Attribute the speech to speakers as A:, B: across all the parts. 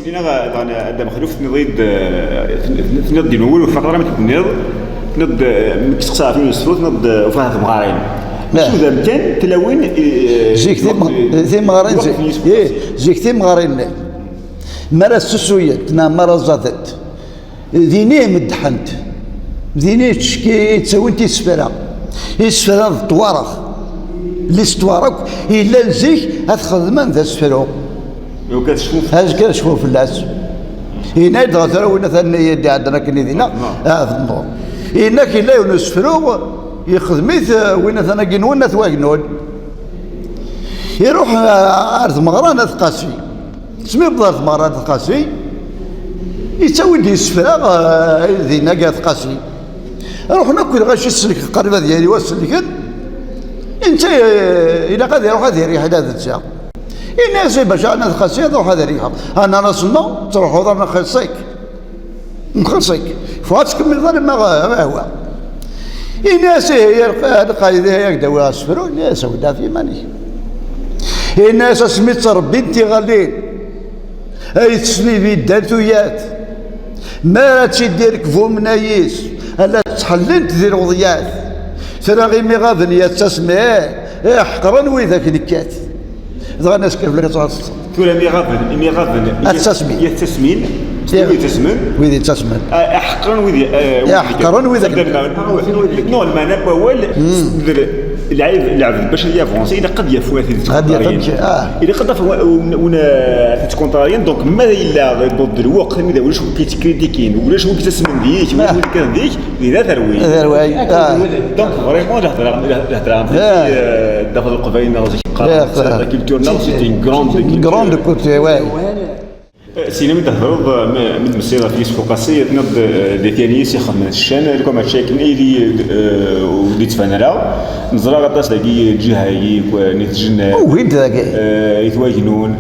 A: سيدنا أنا مخلوف تنض دينول وفقرة ما تنض تنض مكسقسا في السفوت تنض وفاها مغارين شو ذا مكان تلاوين
B: جيك ثي مغارين جيك ثي مغارين مرة سوسويت مرة زادت ذينيه مدحنت ذينيه تشكي تسوي انت السفرة السفرة الطوارخ اللي ستوارك إلا لزيك هتخدمان ذا السفرة هاش كتشوفوا في الناس هنا يدغتروا وين ثاني يدي عندنا كنيدينا في النور هنا كلا ينسفروا يخدميت وين ثاني جنون ثواجنون يروح عرض مغران ثقاسي سمي بضارت مغران ثقاسي يسوي دي السفرة ذينا قا ثقاسي روح ناكل غاش السلك قريبة ديالي والسلك انت الى قد يروح هذه الريحه هذا الساعه الناس باش انا خاصيه تروح هذه الريحه انا راسنا تروح وضر نخلصيك فاتك من ظل ما هو الناس هي القايده هكذا واسفروا الناس ودا في ماني الناس سميت ربي انت غالين اي تسمي في الدرتويات ما تشديرك فو منايس الا تحلنت دير وضيات ترى غير مي غاضني تسمع حقرا ويذاك نكات ذا ناس كيف لك
A: تقول مي غاضن التسمين
B: ويذي تسمن
A: حقرا ويذي
B: حقرا ويذاك
A: نو المعنى هو العبد البشريه فرونسي اذا قد يفوت اذا قد ونا تكونطاريين دونك ماذا الا ضد الوقت اذا ولاش كيتكريتيكين ولاش هو كيتسمن ديك ولا كان ديك اذا ثروي دونك فريمون الهضره داخل القبائل ناضي لا كولتور ناضي سي
B: غروند كولتور واي
A: سينما تهرب من مسيرة في سفوقاسي تنض ديكانيس يخدم الشان لكم هالشيكن إيدي وديت فنرا نزرع غطاس داكي جهاي نتجنا
B: وين داكي
A: يتواجنون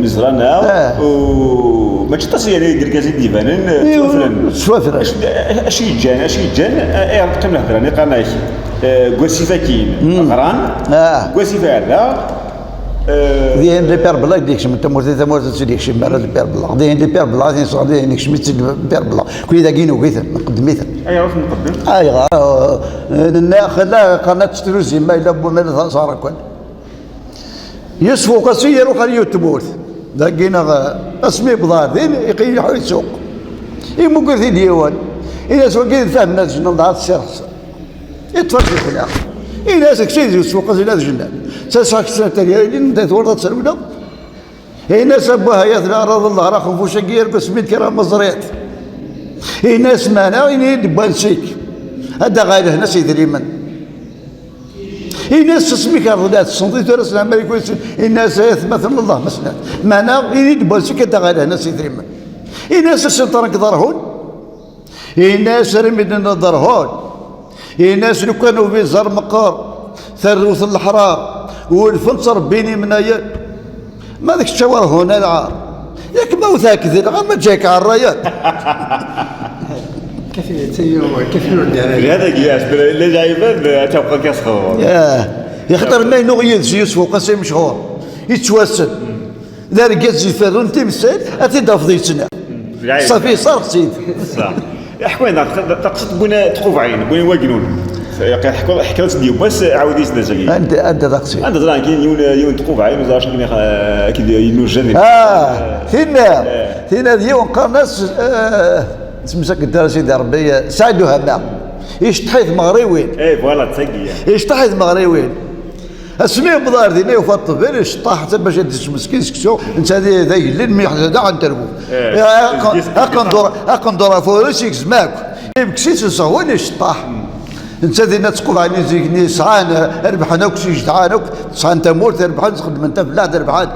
A: مزرعنا وما تشطاس يعني كركازي ديفانن
B: سوافر
A: أشي جان أعرف كم الهضرة نقارناش قوسيفا كين غران قوسيفا هذا
B: دين لي بير بلا ديكش من تمورت ديكش مرة لي بير بلا دين لي بير بلا دين صار دين ديكش ميت بير بلا كل ذا كينو كيث نقدميث
A: اي عرف نقدم
B: اي خلا قناه تروزي ما الا بو صار كون يسفو قصيه يروح اليوتيوب ذاكينا اسمي بضار دين يقيل حول السوق يمو قلت ديوان الى سوق فهم الناس شنو ضاعت الشخص يتفرج في الاخر الى سكسيز السوق زي هذا جنان ساك سنه اللي ندات ورده تسلونا الناس ابوها يا اراض الله راه خنفو شقير بسميت كرام مزريات الناس معنا ينيد بانسيك هذا غير هنا سيدي اليمن الناس تسميك الرضات الصنديق راس العمل يكون الناس مثل الله مثلا معنا ينيد بانسيك هذا غير هنا سيدي اليمن الناس السلطنه ضرهون الناس رمينا ضرهون الناس لو كانوا في زر مقار ثروث الحرار والفنصر بيني من ايات ما ذاك الشوار هنا العار ياك موثاك ذي غير ما جاك على الرايات
A: كثير هذا قياس اللي جايبان تبقى كيصخور
B: يخطر ما ينغيد يوسف وقاسم مشهور يتوسل لا رقاز يفرون تمثال اتدافضي سنه صافي صار سيد
A: صح يحكوا لنا تقصد بنا تقوف عين بنا واجنون حكاية ديال بس عاودي سنه
B: انت تقصد
A: انت زرا كاين يون تقوف عين وزرا شكون كي ينوجن
B: ثينا ديون قرناس تمسك الدراسه ديال ربي ساعدوها معاه يشطحيث مغريوين
A: اي فوالا تسقي
B: يشطحيث مغريوين اسميه بضار دينا وفات الطفل يشطح حتى باش يدش مسكين سكسو انت هذه ذاك الليل ما يحدد عن تربو هاكن دور فورسيك زماك يمكسيت نصهون يشطح انت دينا تقول عني زيكني سعان ربحنا كشي جدعانك سعان تمورت ربحان تخدم انت بلاد ربحان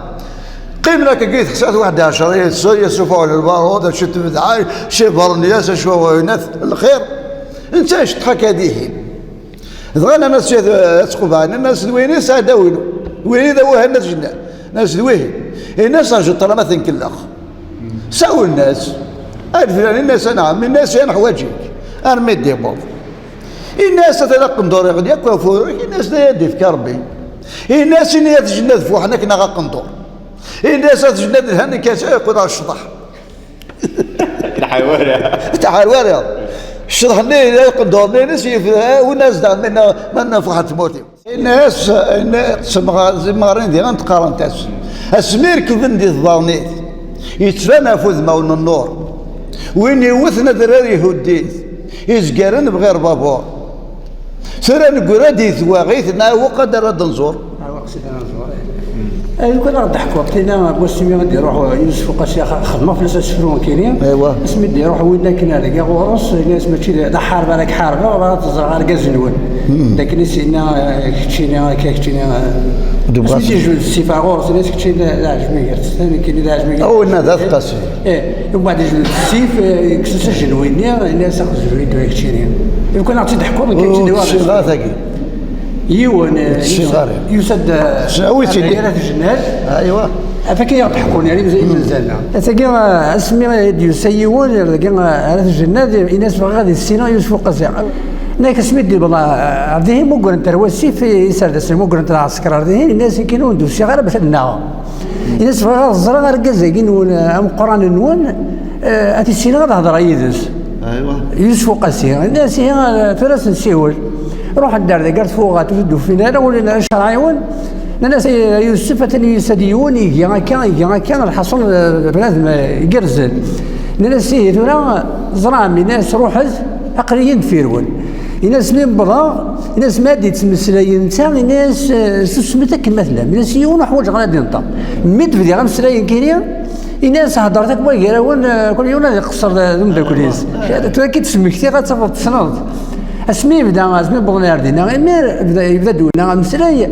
B: قيم لك قيت حسات واحد 10 يسوفوا على البارود شت بدعاي شي برنياس شو ينث الخير انت اش تحك هذه ضغنا الناس تقول عن الناس دويني سادوينو وين ذوها الناس جنا ناس دويه الناس راجل ترى ما تنكلخ ساو الناس الفلاني الناس نعم الناس انا حواجيك انا مدي بوض الناس تلقم دور غادي ياكلوا فورك الناس لا يدي في كربي الناس اللي يتجند فوق حنا كنا غاقندور الناس تجند الهن كاسا يكون الشطح
A: الحوارة
B: الحوارة الشطح اللي يقدرني ناس والناس دعنا منا فحت موتي الناس زمارين ديال نتقارن تاس اسمير كيفن دي الظانيت يتفنى فوز مون النور وين يوثنا دراري هديت يزقرن بغير بابور سير نقول هادي ثواغيثنا وقدر نزور
C: كنا غنضحكوا وقتنا بوسيمي غادي يروحوا يوسف وقاسي خدمه في السفرون كاينين
B: ايوا
C: اسمي دي يروحوا وين كنا لقى غورس الناس ماشي دا حاربه راك حاربه ولا تزرع غير زنون لكن سينا كتشينا سميتي جوج السيف غورس الناس كتشينا لا عجبني ثاني كاين اللي عجبني
B: او الناس قاسي
C: ومن بعد جوج السيف كسس جنوينيا الناس اخذ جويد كتشينا كنا تضحكوا ما كاينش اللي
B: واضح
C: يون يسد
B: شاويتي
C: الجنات
B: ايوا
C: فكي يضحكون يعني زي مازالنا تاكي اسمي ديال سيون على الجنات الناس غادي السينا يوسف قاسي ناك سميت ديال والله هذه مو انت الوسي في يسار مو انت العسكر هذه الناس كانوا ندوسي غير باش النار الناس غير الزرا غير كازاكين ام قران النون هاتي السينا غير هضر يدس
B: ايوا
C: يوسف قاسي الناس هي ثلاث نسيول روح الدار قالت فوق تزدو فينا انا ولا شرايون الناس يوسف تاني يسديون يجي هكا الحصل بنادم يقرزل الناس ثورا زرامي ناس روحت عقليين فيرون الناس من بضا الناس ما دي تمسلاين نتا الناس سميتك مثلا الناس يون حوايج غادي نطا ميت بدي غنسلاين كاينين الناس هضرتك بغا يراون كل يوم يقصر ذم ذاك الناس كي تسمي كثير غتفضل تصنض اسمي بدا اسمي بغنا ردينا يبدا دونا مسلاي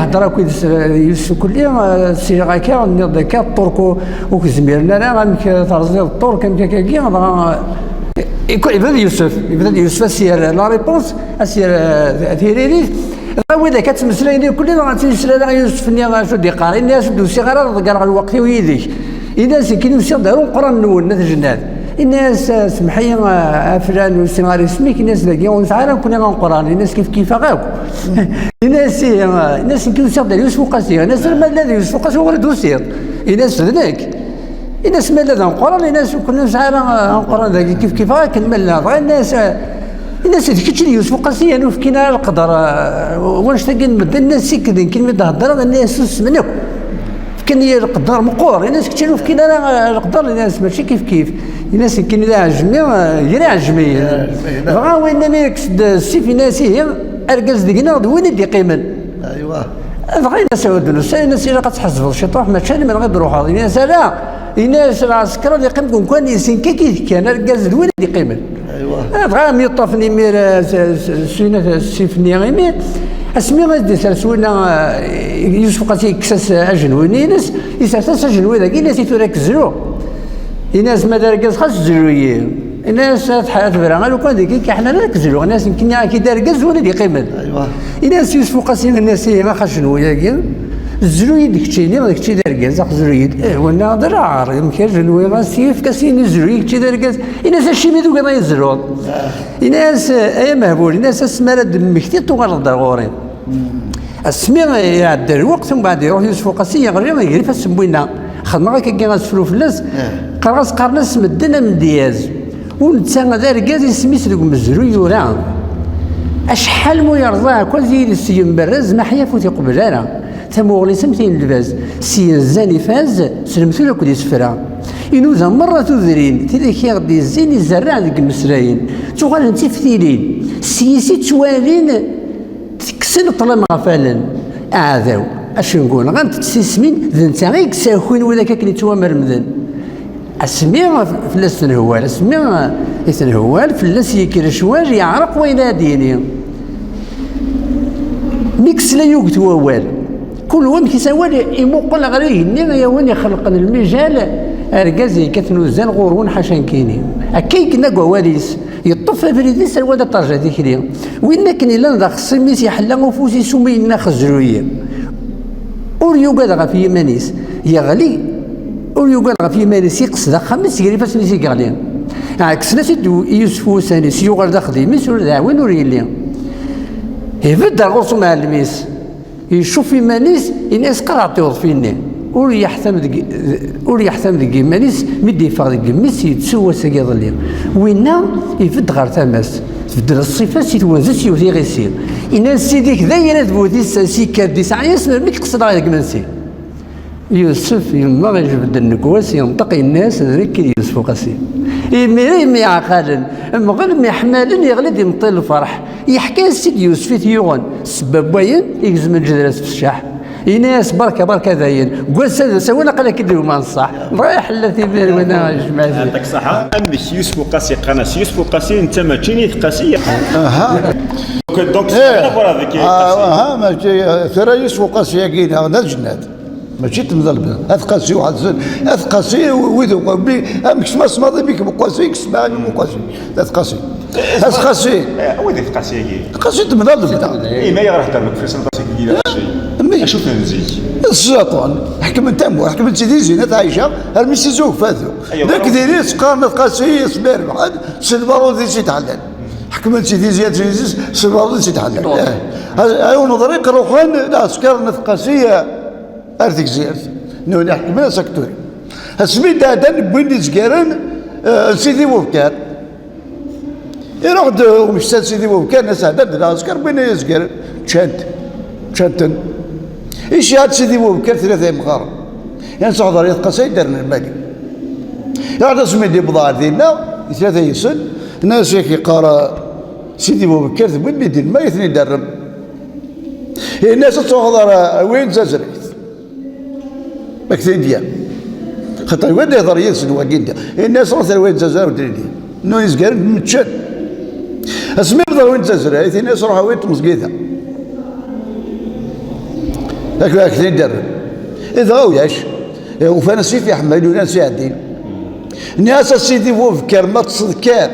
C: هضره كويس يوسف كلي سي غاكا نض كا الطرق وكزميرنا لا غامك ترزي الطرق كي يبدا يوسف سير لا ريبونس سير ثيريري وإذا كانت مسلاي كلي غاتسلا يوسف ني شو دي قاري الناس دوسي غير قال الوقت ويديك الناس كي يمشيو داروا قران نون الجنات الناس سمحي فلان وسماري اسميك الناس لاقي ونسعى كنا غنقران الناس كيف غاكو الناس كي يوسف دار يوسف قاسي الناس ما الذي يوسف قاسي هو دوسير الناس ذاك الناس ما الذي نقران الناس كنا نسعى نقران ذاك كيف غاك الملا الناس كيتشري يوسف قاسي يعني فكينا القدر واش تلقى نمد الناس كذا كلمه تهضر الناس منك كان القدر مقور الناس كتشوف كينا القدر الناس ماشي كيف الناس كاين اللي عجمي غير عجمي بغا وين مالك السيف الناس هي اركز ديكنا وين يدي قيمن
B: ايوا
C: بغا الناس يودوا الناس اللي غتحسبوا شي طروح ما كان من غير يروحوا الناس لا الناس العسكر اللي قيمكم كان يسين كان اركز وين يدي قيمن ايوا بغا ميطفني مير سينا السيف نيغيمي اسمي غادي سالسونا يوسف قاسي كساس اجنوي ناس يساساس اجنوي ذاك الناس يتركزوا الناس ما داركز خاص زلويين الناس تحيا تبرا لو كان ديك حنا نركزوا الناس يمكن كي داركز ولا دي قيمه
B: ايوا
C: الناس يوسف قاسي الناس ما خاص شنو ياك الزلوي ديك تشيني داك تشي داركز زلوي وانا ضرار يمكن زلوي راسيف كاسين زلوي تشي داركز الناس الشي ميدو كما يزرون الناس اي مهبول الناس اسمها دمكتي تغرد غورين اسمي يعدي الوقت ومن بعد يروح يوسف قاسي يغري في السموينا خدمه كي غنسفلو فلاس قراص قرنس مدنا من دياز ونتا داركاز يسميت ذوك مزروي يورا اشحال مو يرضى كوزي السي مبرز ما حيا فوتي قبل راه ثموغلي سمتين الباز سي زاني فاز سلمتو لك دي سفرا ينوزا مره تذرين تيليك يغدي الزين يزرع ذيك المسراين تغال انت فتيلين سيسي توالين تكسن طلم غفالا اعذاو اش نقول غنتسمين ذنت غيك ساكون ولا كاكني توامر مذن اسمي فلاس تنهوال اسمي يتنهوال فلاس يكير شواج يعرق وين ديني ميكس لا يوقت ووال كل وين كيسوال يمقل غير يني يا وين يخلق المجال اركازي كتنوزان غورون حاشان كيني اكيك نقوا واليس يطف فريديس الوالده طرجه ذيك لي وين كان الا ذا خصميس يحلا وفوسي سمي لنا خزرويه اوريو قاد في يمانيس يغلي اوريو قاد في يمانيس يقصد خمس يقري فاس نسي قالين عكسنا سيدو يوسف وساني سيوغر داخلي ميس ولا وين وريلي يبدا غوص مع الميس يشوف يمانيس الناس قرعت يوظ فيني ور يحتم ديك مانيس مدي فاغ ديك ميس يتسوى ساكي ظلي وينا يفد غير تماس تبدل الصفات سيتوازا سيوثي غيسير إن سيديك ذايرة تبوتي سيكاد دي ساعة يسمر ميك قصد غير منسي يوسف يما غيجبد النكواس ينطق الناس ذريك يوسف قاسي يمي عقالا اما غير ما حمالا يغلد يمطي الفرح يحكي السيد يوسف يوغن السبب وين يجزم الجدرس في الشاح يناس بركه داين قول سوينا قال لك يديروا ما نصح رايح التي بين وانا جماعه
A: يعطيك الصحه امش يوسف قاسي قناص يوسف قاسي انت ما تشيني قاسي دونك
B: ماشي ترى يوسف قاسي كاين هذا الجنات ماشي تمضل هذا قاسي واحد هذا قاسي ويدو مش ما صمد بك قاسي كسمعني قاسي هذا قاسي هذا قاسي
A: وين قاسي
B: قاسي تمضل
A: اي ما يروح ترك في سنه قاسي كبيره شي اشوف نزيد
B: الشيطان حكم تمو حكم سيدي زينات عايشه المسي زوج فاتو ذاك ديريس قارنت قاسي صبير واحد سلبارو دي شي تحلل حكم سيدي زياد سلبارو دي شي تحلل ايوا نظري قروخان لا سكرنا قاسيه ارتك زيرت نو نحكم سكتوري اسمي دادا بوين زكارن سيدي بوكار يروح مش سيدي بوكار ناس هذا سكر بين زكار تشانتن ايش هاد سيدي بوكر ثلاثة مغار يعني صعد رياض قصيد درنا المالي يعني اسمي دي بضاعة ديالنا ثلاثة يسن الناس هيك يقرا سيدي بوكر ثمن دين ما يثني درم الناس تصعد وين زازريت مكتين ديال خاطر وين يهضر يسن واقين الناس راه وين زازر ودريني نو يزقر متشد اسمي بضا وين زازريت الناس راح وين تمسقيتها لكن كثير درب إذا وياش وفانا سيف يحمل وناس يعدين الناس سيدي وفكر ما تصدكار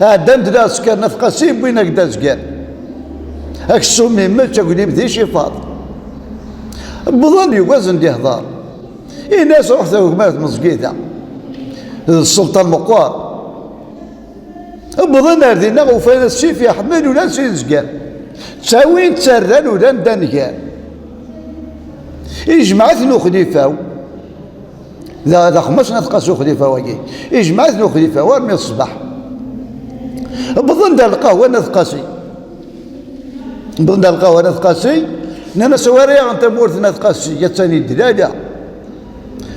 B: دند ناس كان نفقسيم وينك دازكار هاك السمي ما تقول لي بدي شي فاض بظن يوازن دي هضار الناس رحت مات مسقيته السلطان مقوار بظن هردينا وفانا سيف يحمل وناس يزكار تساوين تسرن ولا ندنكار إجمعت خليفة ذا خمس نتقاسو خليفة واجي إجمعت خليفة ورمي الصباح بظن دا القهوة نتقاسي بظن دا القهوة نتقاسي نانا سواريا أنت مورث نتقاسي يتساني الدلالة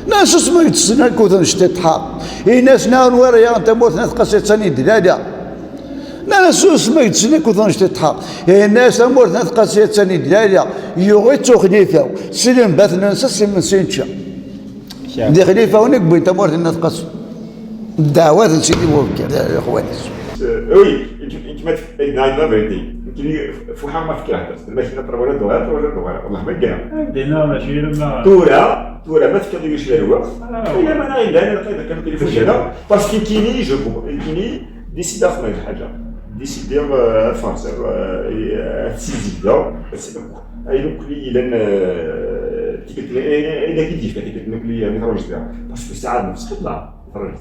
B: ناس اسمه يتسنى كوثن اشتتحا ناس ناون وريا أنت مورث نتقاسي يتساني الدلالة ناس اسمه يتسنى كوثن اشتتحا الناس مورث نتقاسي يتساني الدلالة يغيتو خليفة سلم باثنا نسسي من سينشا دي خليفة ونك بوين تمورث نتقاسي الدعوات سيدي بوكر يا اخواني
A: وي انت ما تفكر ما بريدي يمكن فوحه ما فكر هذا الماشي نطرب ولا دوغات والله ما كان
D: دينا ماشي لما
A: تورا ما تفكر يمشي له الوقت هي ما نايل انا لقيت كان تليفون هذا باسكو كيني جو كيني ديسيدا في حاجه ديسيدي فرنسا سيزيدا اي نقلي لان تيكت الا كي تجي تيكت نقلي يعني خرجت باسكو ساعات نفس تطلع خرجت